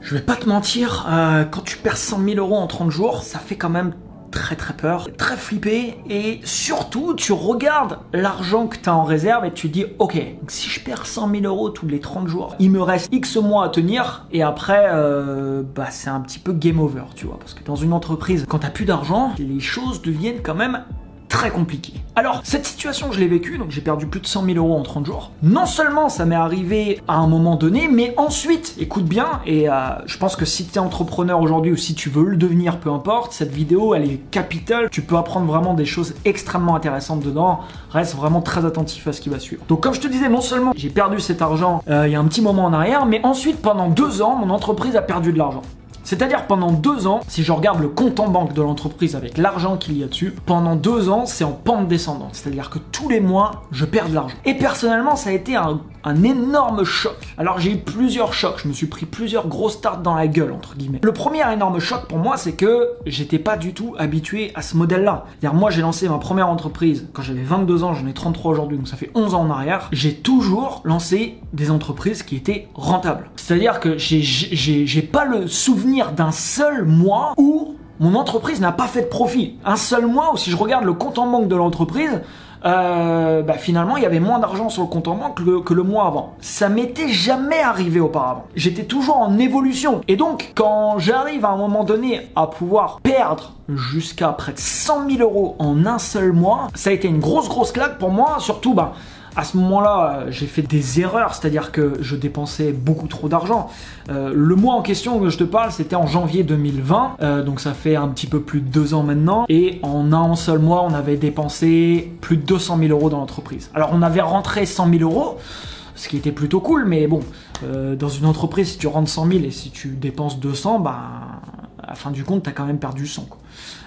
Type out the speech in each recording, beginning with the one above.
Je vais pas te mentir, quand tu perds 100 000 € en 30 jours, ça fait quand même très peur, très flippé, et surtout tu regardes l'argent que tu as en réserve et tu te dis ok, si je perds 100 000 € tous les 30 jours, il me reste X mois à tenir et après c'est un petit peu game over, tu vois, parce que dans une entreprise, quand tu n'as plus d'argent, les choses deviennent quand même très compliqué. Alors, cette situation, je l'ai vécue, donc j'ai perdu plus de 100 000 € en 30 jours. Non seulement ça m'est arrivé à un moment donné, mais ensuite, écoute bien, et je pense que si tu es entrepreneur aujourd'hui ou si tu veux le devenir, peu importe, cette vidéo, elle est capitale. Tu peux apprendre vraiment des choses extrêmement intéressantes dedans. Reste vraiment très attentif à ce qui va suivre. Donc, comme je te disais, non seulement j'ai perdu cet argent il y a un petit moment en arrière, mais ensuite, pendant 2 ans, mon entreprise a perdu de l'argent. C'est-à-dire pendant 2 ans, si je regarde le compte en banque de l'entreprise avec l'argent qu'il y a dessus, pendant 2 ans, c'est en pente descendante. C'est-à-dire que tous les mois, je perds de l'argent. Et personnellement, ça a été un énorme choc. Alors j'ai eu plusieurs chocs, je me suis pris plusieurs grosses tartes dans la gueule, entre guillemets. Le premier énorme choc pour moi, c'est que j'étais pas du tout habitué à ce modèle-là. C'est-à-dire moi, j'ai lancé ma première entreprise quand j'avais 22 ans, j'en ai 33 aujourd'hui, donc ça fait 11 ans en arrière. J'ai toujours lancé des entreprises qui étaient rentables. C'est-à-dire que j'ai pas le souvenir d'un seul mois où mon entreprise n'a pas fait de profit. Un seul mois où si je regarde le compte en banque de l'entreprise, finalement il y avait moins d'argent sur le compte en banque que le mois avant. Ça m'était jamais arrivé auparavant. J'étais toujours en évolution. Et donc quand j'arrive à un moment donné à pouvoir perdre jusqu'à près de 100 000 € en un seul mois, ça a été une grosse claque pour moi. Surtout à ce moment-là, j'ai fait des erreurs, c'est-à-dire que je dépensais beaucoup trop d'argent. Le mois en question que je te parle, c'était en janvier 2020, donc ça fait un petit peu plus de 2 ans maintenant. Et en un seul mois, on avait dépensé plus de 200 000 € dans l'entreprise. Alors on avait rentré 100 000 €, ce qui était plutôt cool, mais bon, dans une entreprise, si tu rentres 100 000 et si tu dépenses 200, à la fin du compte, tu as quand même perdu 100, quoi.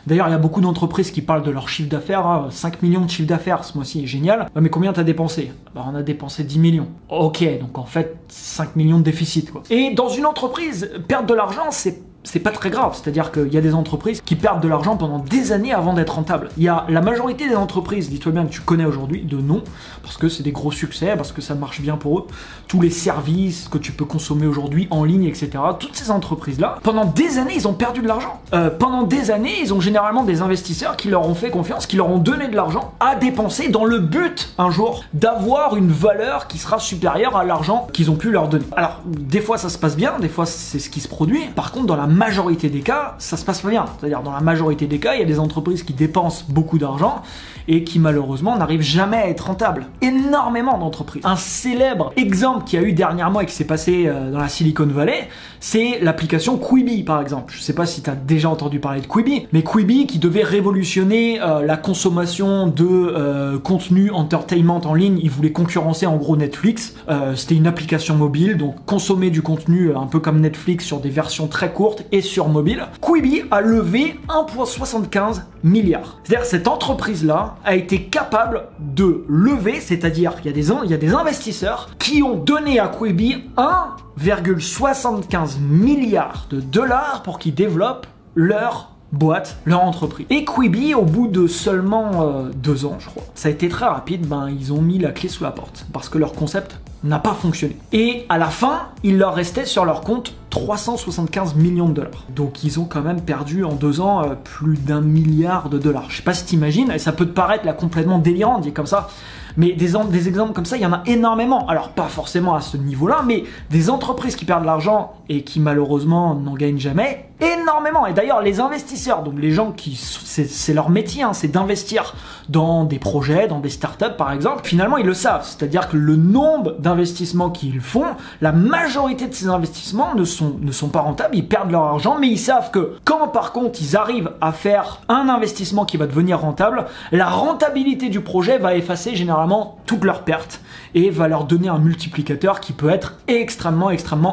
D'ailleurs, il y a beaucoup d'entreprises qui parlent de leur chiffre d'affaires, hein, 5 millions de chiffre d'affaires ce mois-ci, génial. Ouais, mais combien t'as dépensé? On a dépensé 10 millions. Ok, donc en fait, 5 millions de déficit, quoi. Et dans une entreprise, perdre de l'argent, c'est pas très grave. C'est-à-dire qu'il y a des entreprises qui perdent de l'argent pendant des années avant d'être rentables. Il y a la majorité des entreprises, dis-toi bien que tu connais aujourd'hui, de nom, parce que c'est des gros succès, parce que ça marche bien pour eux. Tous les services que tu peux consommer aujourd'hui en ligne, etc. Toutes ces entreprises-là, pendant des années, ils ont perdu de l'argent. Pendant des années, ils ont généralement des investisseurs qui leur ont fait confiance, qui leur ont donné de l'argent à dépenser dans le but, un jour, d'avoir une valeur qui sera supérieure à l'argent qu'ils ont pu leur donner. Alors, des fois, ça se passe bien, des fois, c'est ce qui se produit. Par contre, dans la majorité des cas, ça se passe pas bien. C'est-à-dire, dans la majorité des cas, il y a des entreprises qui dépensent beaucoup d'argent et qui, malheureusement, n'arrivent jamais à être rentables. Énormément d'entreprises. Un célèbre exemple qu'il y a eu dernièrement et qui s'est passé dans la Silicon Valley, c'est l'application Quibi, par exemple. Je sais pas si tu as déjà entendu parler de Quibi, mais Quibi qui devait révolutionner la consommation de contenu entertainment en ligne. Il voulait concurrencer en gros Netflix. C'était une application mobile, donc consommer du contenu un peu comme Netflix sur des versions très courtes et sur mobile. Quibi a levé 1,75 milliard. C'est-à-dire cette entreprise-là a été capable de lever, c'est-à-dire qu'il y a des investisseurs qui ont donné à Quibi 1,75 milliard de dollars pour qu'ils développent leur boîte, leur entreprise. Et Quibi, au bout de seulement 2 ans, je crois, ça a été très rapide, ils ont mis la clé sous la porte parce que leur concept n'a pas fonctionné. Et à la fin, il leur restait sur leur compte 375 millions de dollars. Donc ils ont quand même perdu en 2 ans plus d'1 milliard de dollars. Je sais pas si t'imagines, et ça peut te paraître là complètement délirant dit comme ça, mais des exemples comme ça, il y en a énormément. Alors pas forcément à ce niveau-là, mais des entreprises qui perdent de l'argent et qui malheureusement n'en gagnent jamais, énormément. Et d'ailleurs, les investisseurs, donc les gens qui, c'est leur métier, hein, c'est d'investir dans des projets, dans des startups par exemple, finalement ils le savent. C'est-à-dire que le nombre d'investissements qu'ils font, la majorité de ces investissements ne sont pas rentables, ils perdent leur argent, mais ils savent que quand par contre ils arrivent à faire un investissement qui va devenir rentable, la rentabilité du projet va effacer généralement toutes leurs pertes et va leur donner un multiplicateur qui peut être extrêmement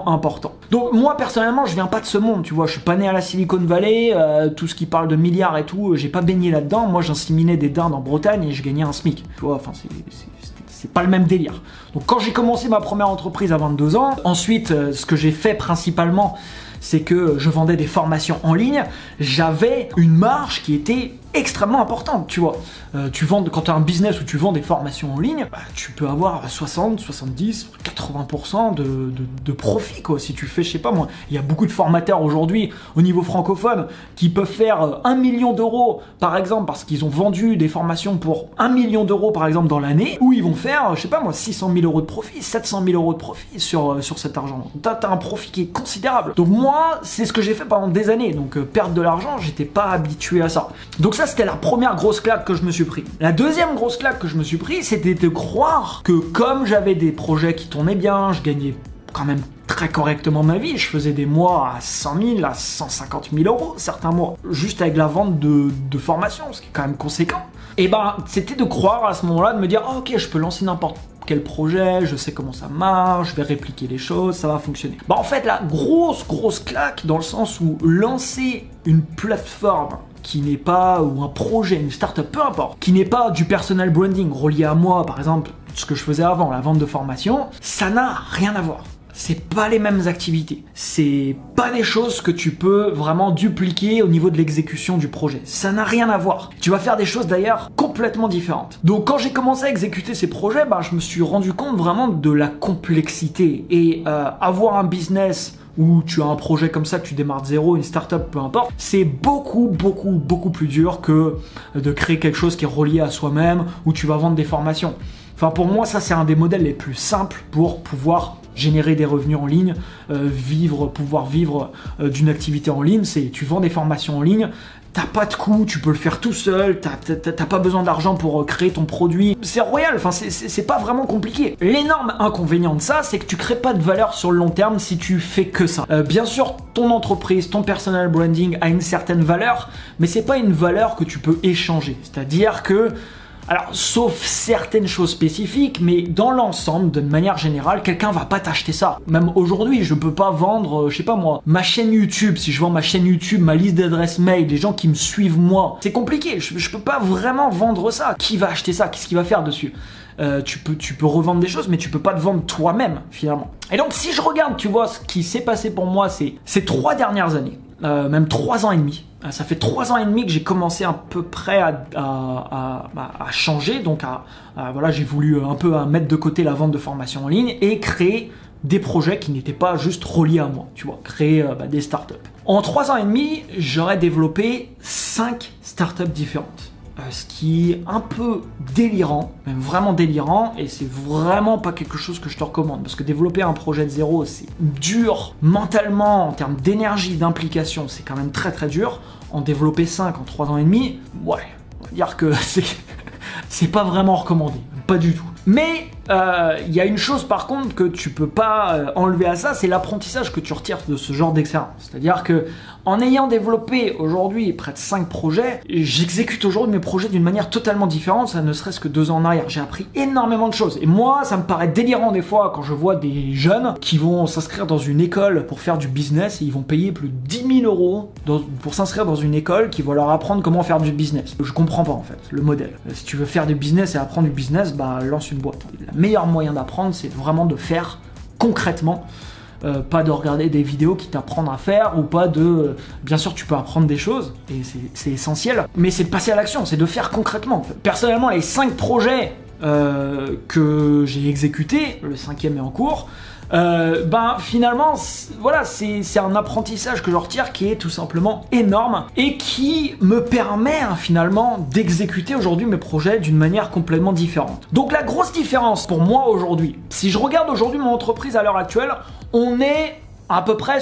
important. Donc moi personnellement, je viens pas de ce monde, tu vois, je suis pas né à la Silicon Valley, tout ce qui parle de milliards et tout, j'ai pas baigné là-dedans. Moi j'inséminais des dindes en Bretagne et je gagnais un SMIC, tu vois, enfin c'est pas le même délire. Donc quand j'ai commencé ma première entreprise à 22 ans, ensuite ce que j'ai fait principalement, c'est que je vendais des formations en ligne, j'avais une marge qui était extrêmement importante, tu vois. Quand tu as un business où tu vends des formations en ligne, bah, tu peux avoir 60, 70, 80% de profit, quoi. Si tu fais, je sais pas moi, il y a beaucoup de formateurs aujourd'hui au niveau francophone qui peuvent faire 1 million d'euros, par exemple, parce qu'ils ont vendu des formations pour 1 million d'euros, par exemple, dans l'année, où ils vont faire, je sais pas moi, 600 000 euros de profit, 700 000 euros de profit sur cet argent. T'as un profit qui est considérable. Donc moi, c'est ce que j'ai fait pendant des années. Donc perdre de l'argent, j'étais pas habitué à ça. Donc ça, c'était la première grosse claque que je me suis pris. La deuxième grosse claque que je me suis pris, c'était de croire que comme j'avais des projets qui tournaient bien, je gagnais quand même très correctement ma vie, je faisais des mois à 100 000, à 150 000 euros, certains mois, juste avec la vente de formation, ce qui est quand même conséquent. Et ben, c'était de croire à ce moment-là, de me dire, oh, ok, je peux lancer n'importe quel projet, je sais comment ça marche, je vais répliquer les choses, ça va fonctionner. Bah en fait, la grosse claque, dans le sens où lancer une plateforme qui n'est pas, ou un projet, une startup, peu importe, qui n'est pas du personal branding relié à moi, par exemple, ce que je faisais avant, la vente de formation, ça n'a rien à voir. C'est pas les mêmes activités. C'est pas des choses que tu peux vraiment dupliquer au niveau de l'exécution du projet. Ça n'a rien à voir. Tu vas faire des choses d'ailleurs complètement différentes. Donc quand j'ai commencé à exécuter ces projets, bah, je me suis rendu compte vraiment de la complexité. Et avoir un business où tu as un projet comme ça, que tu démarres de zéro, une startup, peu importe, c'est beaucoup plus dur que de créer quelque chose qui est relié à soi-même, où tu vas vendre des formations. Enfin, pour moi, ça, c'est un des modèles les plus simples pour pouvoir générer des revenus en ligne, pouvoir vivre d'une activité en ligne. C'est tu vends des formations en ligne, t'as pas de coût, tu peux le faire tout seul, t'as pas besoin d'argent pour créer ton produit. C'est royal, enfin c'est pas vraiment compliqué. L'énorme inconvénient de ça, c'est que tu crées pas de valeur sur le long terme si tu fais que ça. Bien sûr, ton entreprise, ton personal branding a une certaine valeur, mais c'est pas une valeur que tu peux échanger. C'est-à-dire que alors, sauf certaines choses spécifiques, mais dans l'ensemble, de manière générale, quelqu'un va pas t'acheter ça. Même aujourd'hui, je peux pas vendre, je sais pas moi, ma chaîne YouTube. Si je vends ma chaîne YouTube, ma liste d'adresses mail, les gens qui me suivent moi, c'est compliqué. Je peux pas vraiment vendre ça. Qui va acheter ça? Qu'est-ce qu'il va faire dessus? Tu peux revendre des choses, mais tu peux pas te vendre toi-même, finalement. Et donc, si je regarde, tu vois, ce qui s'est passé pour moi ces 3 dernières années, même 3 ans et demi. Ça fait 3 ans et demi que j'ai commencé à peu près à changer. Donc, voilà, j'ai voulu un peu mettre de côté la vente de formation en ligne et créer des projets qui n'étaient pas juste reliés à moi, tu vois, créer des startups. En 3 ans et demi, j'aurais développé 5 startups différentes. Ce qui est un peu délirant, même vraiment délirant, et c'est vraiment pas quelque chose que je te recommande, parce que développer un projet de zéro, c'est dur mentalement, en termes d'énergie, d'implication, c'est quand même très dur. En développer 5 en 3 ans et demi, ouais, on va dire que c'est pas vraiment recommandé, pas du tout. Mais il y a une chose par contre que tu peux pas enlever à ça, c'est l'apprentissage que tu retires de ce genre d'expérience. C'est-à-dire que en ayant développé aujourd'hui près de 5 projets, j'exécute aujourd'hui mes projets d'une manière totalement différente, ça ne serait-ce que 2 ans en arrière. J'ai appris énormément de choses. Et moi, ça me paraît délirant des fois quand je vois des jeunes qui vont s'inscrire dans une école pour faire du business et ils vont payer plus de 10 000 euros pour s'inscrire dans une école qui va leur apprendre comment faire du business. Je comprends pas en fait le modèle. Si tu veux faire du business et apprendre du business, bah lance une boîte. Le meilleur moyen d'apprendre, c'est vraiment de faire concrètement. Pas de regarder des vidéos qui t'apprennent à faire ou pas de... Bien sûr, tu peux apprendre des choses et c'est essentiel, mais c'est de passer à l'action, c'est de faire concrètement. En fait. Personnellement, les 5 projets que j'ai exécutés, le 5e est en cours, finalement, voilà, c'est un apprentissage que je retire qui est tout simplement énorme et qui me permet finalement d'exécuter aujourd'hui mes projets d'une manière complètement différente. Donc la grosse différence pour moi aujourd'hui, si je regarde aujourd'hui mon entreprise à l'heure actuelle, on est à peu près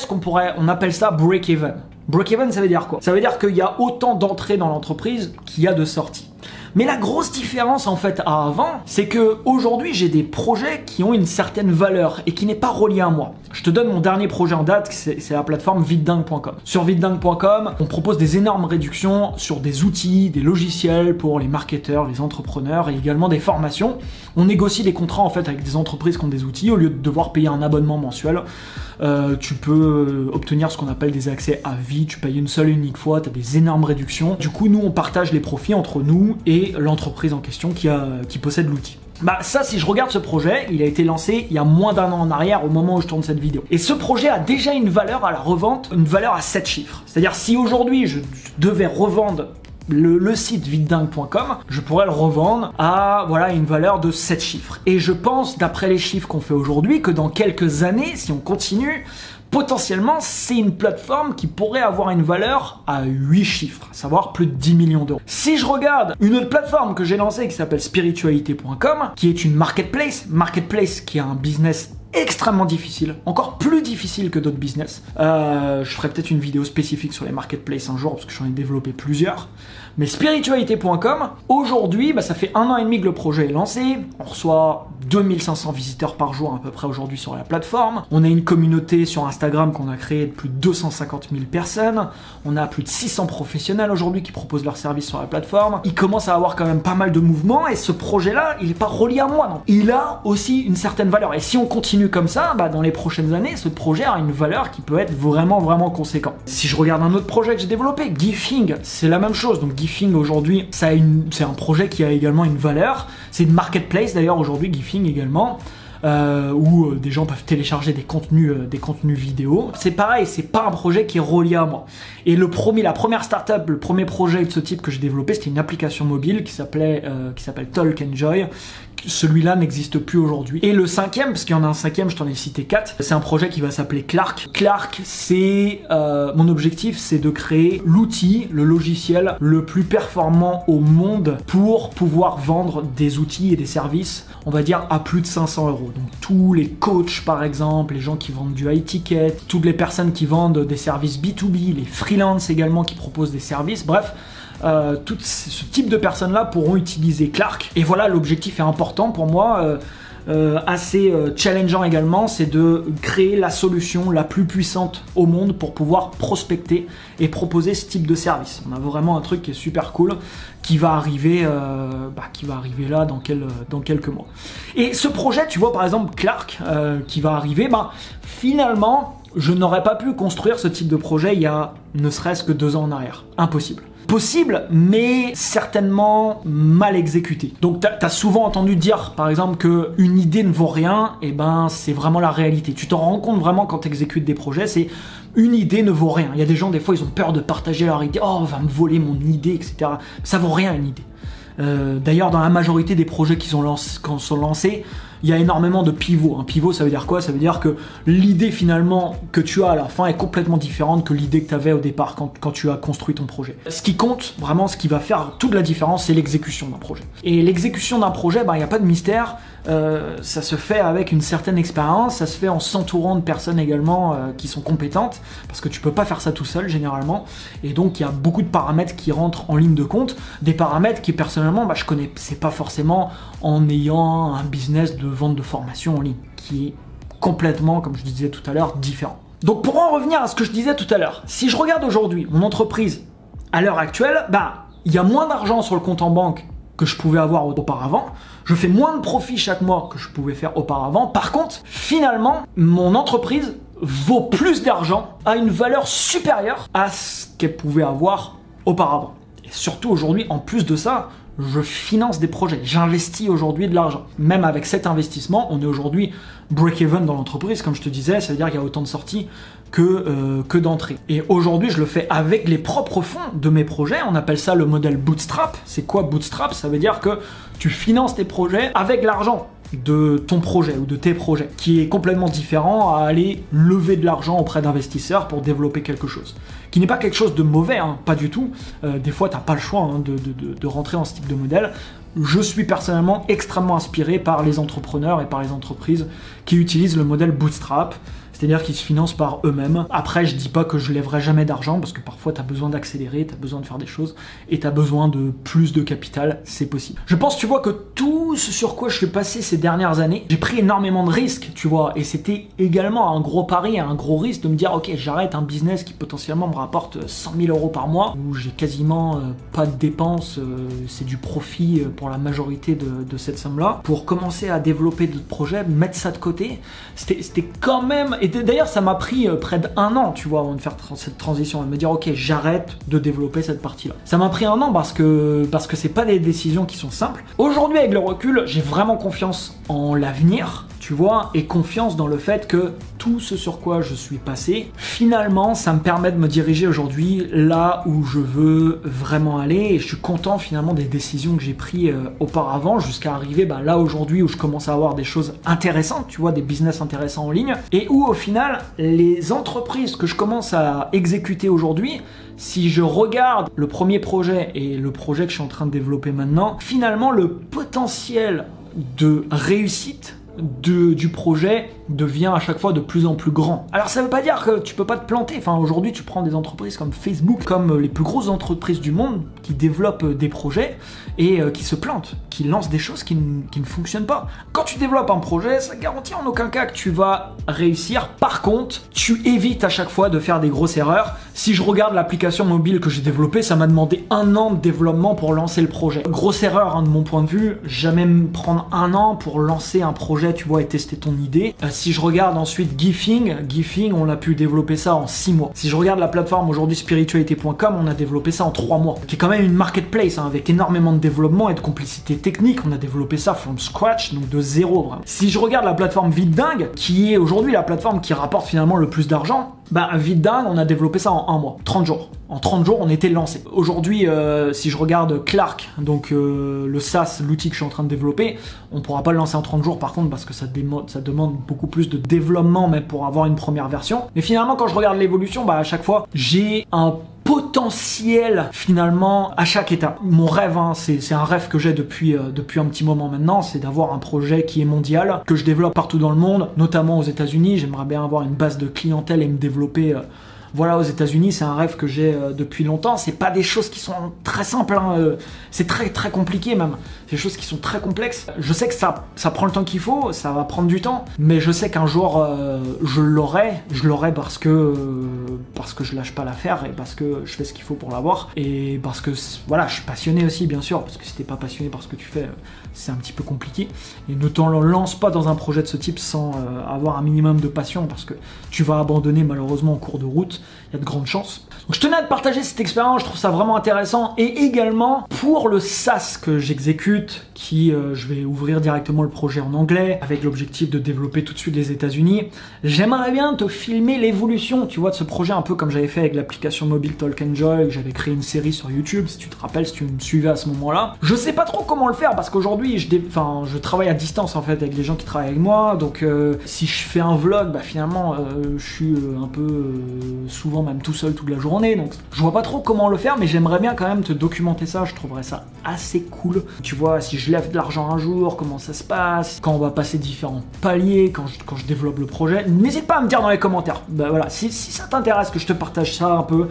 on appelle ça break-even. Break-even, ça veut dire quoi? Ça veut dire qu'il y a autant d'entrées dans l'entreprise qu'il y a de sorties. Mais la grosse différence en fait à avant, c'est que aujourd'hui j'ai des projets qui ont une certaine valeur et qui n'est pas relié à moi. Je te donne mon dernier projet en date, c'est la plateforme videdingue.com. Sur videdingue.com, on propose des énormes réductions sur des outils, des logiciels pour les marketeurs, les entrepreneurs et également des formations. On négocie des contrats en fait avec des entreprises qui ont des outils au lieu de devoir payer un abonnement mensuel. Tu peux obtenir ce qu'on appelle des accès à vie, tu payes une seule et unique fois, tu as des énormes réductions. Du coup, nous, on partage les profits entre nous et l'entreprise en question qui possède l'outil. Bah ça, si je regarde ce projet, il a été lancé il y a moins d'1 an en arrière au moment où je tourne cette vidéo. Et ce projet a déjà une valeur à la revente, une valeur à 7 chiffres. C'est-à-dire si aujourd'hui je devais revendre le site videdingue.com, je pourrais le revendre à voilà une valeur de 7 chiffres. Et je pense, d'après les chiffres qu'on fait aujourd'hui, que dans quelques années, si on continue, potentiellement, c'est une plateforme qui pourrait avoir une valeur à 8 chiffres, à savoir plus de 10 millions d'euros. Si je regarde une autre plateforme que j'ai lancée qui s'appelle spiritualité.com, qui est une marketplace qui a un business extrêmement difficile, encore plus difficile que d'autres business. Je ferai peut-être une vidéo spécifique sur les marketplaces un jour parce que j'en ai développé plusieurs. Mais spiritualité.com, aujourd'hui, ça fait 1 an et demi que le projet est lancé. On reçoit 2500 visiteurs par jour à peu près aujourd'hui sur la plateforme. On a une communauté sur Instagram qu'on a créée de plus de 250 000 personnes. On a plus de 600 professionnels aujourd'hui qui proposent leurs services sur la plateforme. Il commence à avoir quand même pas mal de mouvements et ce projet-là, il n'est pas relié à moi, non. Il a aussi une certaine valeur. Et si on continue comme ça, dans les prochaines années, ce projet a une valeur qui peut être vraiment conséquente. Si je regarde un autre projet que j'ai développé, Gifing, c'est la même chose. Donc Gifing aujourd'hui, c'est un projet qui a également une valeur. C'est une marketplace d'ailleurs aujourd'hui, Gifing également. Où des gens peuvent télécharger des contenus vidéo. C'est pareil, c'est pas un projet qui est relié à moi. Et la première startup, le premier projet de ce type que j'ai développé, c'était une application mobile qui s'appelle Talk Enjoy. Celui-là n'existe plus aujourd'hui. Et le cinquième, parce qu'il y en a un cinquième, je t'en ai cité 4, c'est un projet qui va s'appeler Clark. Clark, c'est mon objectif, c'est de créer l'outil, le logiciel le plus performant au monde pour pouvoir vendre des outils et des services, on va dire à plus de 500 €. Donc tous les coachs par exemple, les gens qui vendent du high ticket, toutes les personnes qui vendent des services B2B, les freelances également qui proposent des services, bref. Tout ce type de personnes-là pourront utiliser Clark. Et voilà, l'objectif est important pour moi, assez challengeant également, c'est de créer la solution la plus puissante au monde pour pouvoir prospecter et proposer ce type de service. On a vraiment un truc qui est super cool, qui va arriver là dans quelques mois. Et ce projet, tu vois par exemple Clark, qui va arriver, finalement, je n'aurais pas pu construire ce type de projet il y a ne serait-ce que 2 ans en arrière. Impossible. Possible, mais certainement mal exécuté. Donc t'as souvent entendu dire par exemple qu'une idée ne vaut rien, et c'est vraiment la réalité. Tu t'en rends compte vraiment quand tu exécutes des projets, c'est une idée ne vaut rien. Il y a des gens, des fois, ils ont peur de partager leur idée. Oh, on va me voler mon idée, etc. Ça vaut rien une idée. D'ailleurs, dans la majorité des projets qui sont lancés, il y a énormément de pivots. Un pivot, ça veut dire quoi? Ça veut dire que l'idée finalement que tu as à la fin est complètement différente que l'idée que tu avais au départ quand tu as construit ton projet. Ce qui compte, vraiment, ce qui va faire toute la différence, c'est l'exécution d'un projet. Et l'exécution d'un projet, il n'y a pas de mystère. Ça se fait avec une certaine expérience, ça se fait en s'entourant de personnes également qui sont compétentes, parce que tu peux pas faire ça tout seul généralement, et donc il y a beaucoup de paramètres qui rentrent en ligne de compte, des paramètres qui personnellement je connaissais pas forcément en ayant un business de vente de formation en ligne, qui est complètement, comme je disais tout à l'heure, différent. Donc pour en revenir à ce que je disais tout à l'heure, si je regarde aujourd'hui mon entreprise à l'heure actuelle, il y a moins d'argent sur le compte en banque que je pouvais avoir auparavant. Je fais moins de profit chaque mois que je pouvais faire auparavant. Par contre, finalement, mon entreprise vaut plus d'argent, a une valeur supérieure à ce qu'elle pouvait avoir auparavant. Et surtout aujourd'hui, en plus de ça, je finance des projets. J'investis aujourd'hui de l'argent. Même avec cet investissement, on est aujourd'hui break-even dans l'entreprise, comme je te disais, ça veut dire qu'il y a autant de sorties que d'entrées. Et aujourd'hui, je le fais avec les propres fonds de mes projets. On appelle ça le modèle bootstrap. C'est quoi bootstrap? Ça veut dire que tu finances tes projets avec l'argent de ton projet ou de tes projets, qui est complètement différent à aller lever de l'argent auprès d'investisseurs pour développer quelque chose. Qui n'est pas quelque chose de mauvais, pas du tout. Des fois, tu n'as pas le choix de rentrer dans ce type de modèle. Je suis personnellement extrêmement inspiré par les entrepreneurs et par les entreprises qui utilisent le modèle bootstrap, c'est-à-dire qu'ils se financent par eux-mêmes. Après, je dis pas que je lèverai jamais d'argent, parce que parfois tu as besoin d'accélérer, tu as besoin de faire des choses, et tu as besoin de plus de capital, c'est possible. Je pense, tu vois, que tout ce sur quoi je suis passé ces dernières années, j'ai pris énormément de risques, tu vois, et c'était également un gros pari, un gros risque de me dire, ok, j'arrête un business qui potentiellement me rapporte 100 000 € par mois, où j'ai quasiment pas de dépenses, c'est du profit pour la majorité de cette somme-là, pour commencer à développer d'autres projets, mettre ça de côté. C'était quand même... Et d'ailleurs, ça m'a pris près d'1 an, tu vois, avant de faire cette transition, et de me dire, ok, j'arrête de développer cette partie-là. Ça m'a pris 1 an parce que c'est pas des décisions qui sont simples. Aujourd'hui, avec le recul, j'ai vraiment confiance en l'avenir, tu tu vois, et confiance dans le fait que tout ce sur quoi je suis passé, finalement, ça me permet de me diriger aujourd'hui là où je veux vraiment aller, et je suis content finalement des décisions que j'ai prises auparavant, jusqu'à arriver là aujourd'hui où je commence à avoir des choses intéressantes, tu vois, des business intéressants en ligne, et où au final, les entreprises que je commence à exécuter aujourd'hui, si je regarde le premier projet et le projet que je suis en train de développer maintenant, finalement le potentiel de réussite du projet devient à chaque fois de plus en plus grand. Alors ça veut pas dire que tu peux pas te planter. Enfin, aujourd'hui, tu prends des entreprises comme Facebook, comme les plus grosses entreprises du monde qui développent des projets et qui se plantent, qui lancent des choses qui ne fonctionnent pas. Quand tu développes un projet, ça garantit en aucun cas que tu vas réussir. Par contre, tu évites à chaque fois de faire des grosses erreurs. Si je regarde l'application mobile que j'ai développée, ça m'a demandé 1 an de développement pour lancer le projet. Grosse erreur, hein, de mon point de vue. Jamais me prendre 1 an pour lancer un projet, tu vois, et tester ton idée. Si je regarde ensuite Gifing, on a pu développer ça en 6 mois. Si je regarde la plateforme aujourd'hui spiritualité.com, on a développé ça en 3 mois. Qui est quand même une marketplace, hein, avec énormément de développement et de complicité technique. On a développé ça from scratch, donc de zéro vraiment. Si je regarde la plateforme Vite Dingue, qui est aujourd'hui la plateforme qui rapporte finalement le plus d'argent, Vite Dingue, on a développé ça en 1 mois, 30 jours. En 30 jours, on était lancé. Aujourd'hui, si je regarde Clark, donc le SaaS, l'outil que je suis en train de développer, on pourra pas le lancer en 30 jours par contre parce que ça demande beaucoup plus de développement même pour avoir une première version. Mais finalement, quand je regarde l'évolution, à chaque fois, j'ai un potentiel finalement à chaque étape. Mon rêve, hein, c'est un rêve que j'ai depuis un petit moment maintenant, c'est d'avoir un projet qui est mondial, que je développe partout dans le monde, notamment aux États-Unis. J'aimerais bien avoir une base de clientèle et me développer voilà, aux États-Unis. C'est un rêve que j'ai depuis longtemps. C'est pas des choses qui sont très simples, hein, c'est très très compliqué même. C'est des choses qui sont très complexes. Je sais que ça prend le temps qu'il faut, ça va prendre du temps, mais je sais qu'un jour je l'aurai parce que je lâche pas l'affaire et parce que je fais ce qu'il faut pour l'avoir et parce que voilà, je suis passionné aussi bien sûr, parce que si t'es pas passionné par ce que tu fais, c'est un petit peu compliqué. Et ne t'en lance pas dans un projet de ce type sans avoir un minimum de passion, parce que tu vas abandonner malheureusement en cours de route. Il y a de grandes chances. Donc je tenais à te partager cette expérience, je trouve ça vraiment intéressant. Et également pour le SaaS que j'exécute, je vais ouvrir directement le projet en anglais avec l'objectif de développer tout de suite les États-Unis. J'aimerais bien te filmer l'évolution, tu vois, de ce projet, un peu comme j'avais fait avec l'application mobile Talk Enjoy. J'avais créé une série sur YouTube, si tu te rappelles, si tu me suivais à ce moment-là. Je sais pas trop comment le faire parce qu'aujourd'hui je travaille à distance en fait avec les gens qui travaillent avec moi. Donc si je fais un vlog, finalement je suis un peu souvent même tout seul toute la journée. Donc je vois pas trop comment le faire, mais j'aimerais bien quand même te documenter ça. Je trouverais ça assez cool. Tu vois, si je lève de l'argent un jour, comment ça se passe, quand on va passer différents paliers, quand je développe le projet. N'hésite pas à me dire dans les commentaires. Voilà, si ça t'intéresse que je te partage ça un peu,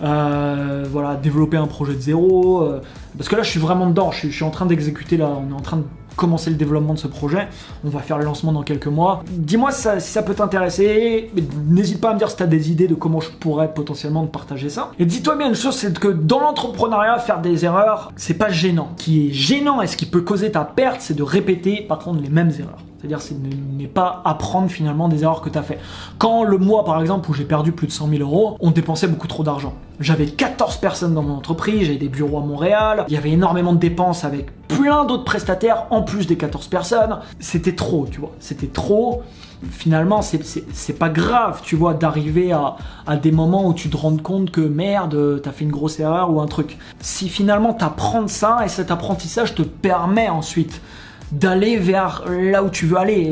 voilà, développer un projet de zéro, parce que là je suis vraiment dedans, je suis en train d'exécuter là, on est en train de commencer le développement de ce projet, on va faire le lancement dans quelques mois. Dis-moi si ça peut t'intéresser, n'hésite pas à me dire si tu as des idées de comment je pourrais potentiellement te partager ça. Et dis-toi bien une chose, c'est que dans l'entrepreneuriat, faire des erreurs, c'est pas gênant. Ce qui est gênant et ce qui peut causer ta perte, c'est de répéter par contre les mêmes erreurs. C'est-à-dire, c'est ne pas apprendre finalement des erreurs que tu as fait. Quand le mois, par exemple, où j'ai perdu plus de 100 000 €, on dépensait beaucoup trop d'argent. J'avais 14 personnes dans mon entreprise, j'avais des bureaux à Montréal, il y avait énormément de dépenses avec plein d'autres prestataires en plus des 14 personnes. C'était trop, tu vois, c'était trop. Finalement, c'est pas grave, tu vois, d'arriver à des moments où tu te rends compte que merde, t'as fait une grosse erreur ou un truc. Si finalement t'apprends de ça et cet apprentissage te permet ensuite d'aller vers là où tu veux aller,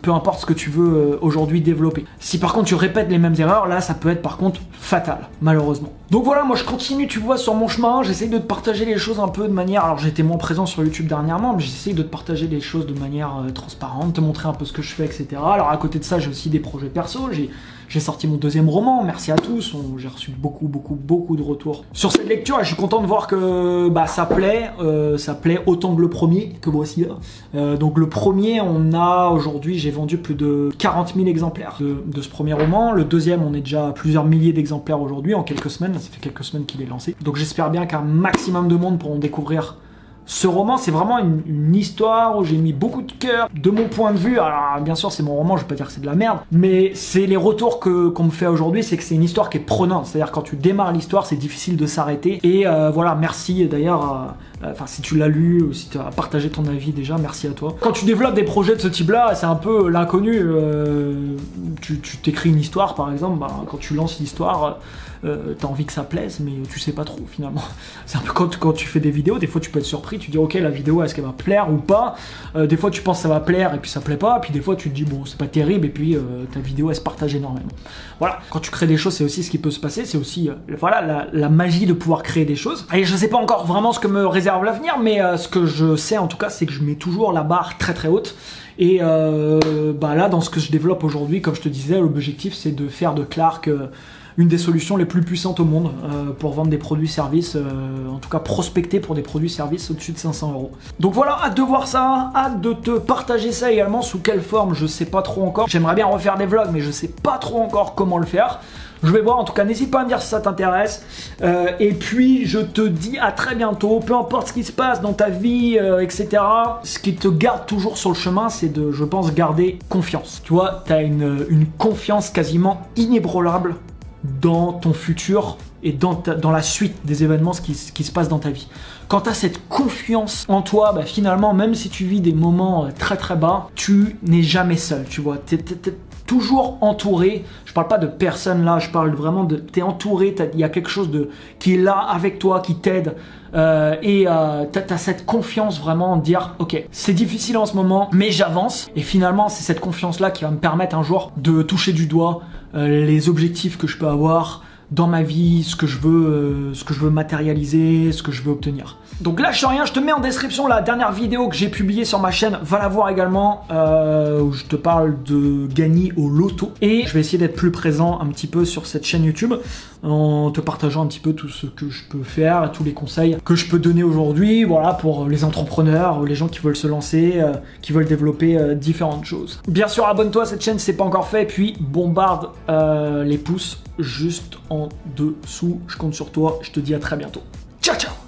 peu importe ce que tu veux aujourd'hui développer. Si par contre tu répètes les mêmes erreurs, là ça peut être par contre fatal, malheureusement. Donc voilà, moi je continue, tu vois, sur mon chemin, j'essaye de te partager les choses un peu de manière, alors j'étais moins présent sur YouTube dernièrement, mais j'essaye de te partager les choses de manière transparente, te montrer un peu ce que je fais, etc. Alors à côté de ça, j'ai aussi des projets perso, j'ai sorti mon 2e roman, merci à tous, j'ai reçu beaucoup de retours sur cette lecture et je suis content de voir que ça plaît autant que le premier, que moi aussi. Donc le premier, aujourd'hui, j'ai vendu plus de 40 000 exemplaires de ce premier roman. Le 2e, on est déjà à plusieurs milliers d'exemplaires aujourd'hui, en quelques semaines, ça fait quelques semaines qu'il est lancé. Donc j'espère bien qu'un maximum de monde pourront découvrir Ce roman, c'est vraiment une histoire où j'ai mis beaucoup de cœur. De mon point de vue, alors bien sûr c'est mon roman, je vais pas dire que c'est de la merde, mais c'est les retours qu'on me fait aujourd'hui, c'est que c'est une histoire qui est prenante. C'est-à-dire quand tu démarres l'histoire, c'est difficile de s'arrêter. Et voilà, merci d'ailleurs, enfin si tu l'as lu ou si tu as partagé ton avis déjà, merci à toi. Quand tu développes des projets de ce type-là, c'est un peu l'inconnu. Tu t'écris une histoire par exemple, quand tu lances l'histoire, t'as envie que ça plaise, mais tu sais pas trop finalement. C'est un peu quand tu fais des vidéos, des fois tu peux être surpris, tu dis ok la vidéo est-ce qu'elle va plaire ou pas, des fois tu penses que ça va plaire et puis ça plaît pas, puis des fois tu te dis bon c'est pas terrible et puis ta vidéo elle se partage énormément. Voilà, quand tu crées des choses c'est aussi ce qui peut se passer, c'est aussi voilà la magie de pouvoir créer des choses. Et je sais pas encore vraiment ce que me réserve l'avenir, mais ce que je sais en tout cas c'est que je mets toujours la barre très très haute. Et là dans ce que je développe aujourd'hui, comme je te disais, l'objectif c'est de faire de Clark une des solutions les plus puissantes au monde pour vendre des produits-services, en tout cas prospecter pour des produits-services au-dessus de 500 €. Donc voilà, hâte de voir ça, hâte de te partager ça également, sous quelle forme, je sais pas trop encore. J'aimerais bien refaire des vlogs, mais je sais pas trop encore comment le faire. Je vais voir, en tout cas n'hésite pas à me dire si ça t'intéresse. Et puis je te dis à très bientôt, peu importe ce qui se passe dans ta vie, etc. Ce qui te garde toujours sur le chemin, c'est de, je pense, garder confiance. Tu vois, tu as une confiance quasiment inébranlable dans ton futur et dans la suite des événements qui se passent dans ta vie. Quand tu as cette confiance en toi, finalement, même si tu vis des moments très très bas, tu n'es jamais seul, tu vois. T'es toujours entouré. Je parle pas de personne là, je parle vraiment de... T'es entouré, il y a quelque chose qui est là avec toi, qui t'aide. T'as cette confiance vraiment de dire ok, c'est difficile en ce moment mais j'avance, et finalement c'est cette confiance là qui va me permettre un jour de toucher du doigt les objectifs que je peux avoir dans ma vie, ce que je veux matérialiser, ce que je veux obtenir. Donc lâche rien, je te mets en description la dernière vidéo que j'ai publiée sur ma chaîne, va la voir également, où je te parle de gagner au loto. Et je vais essayer d'être plus présent un petit peu sur cette chaîne YouTube, en te partageant un petit peu tout ce que je peux faire, tous les conseils que je peux donner aujourd'hui, voilà, pour les entrepreneurs, les gens qui veulent se lancer, qui veulent développer différentes choses. Bien sûr, abonne-toi à cette chaîne si c'est pas encore fait, puis bombarde les pouces juste en dessous. Je compte sur toi, je te dis à très bientôt. Ciao, ciao!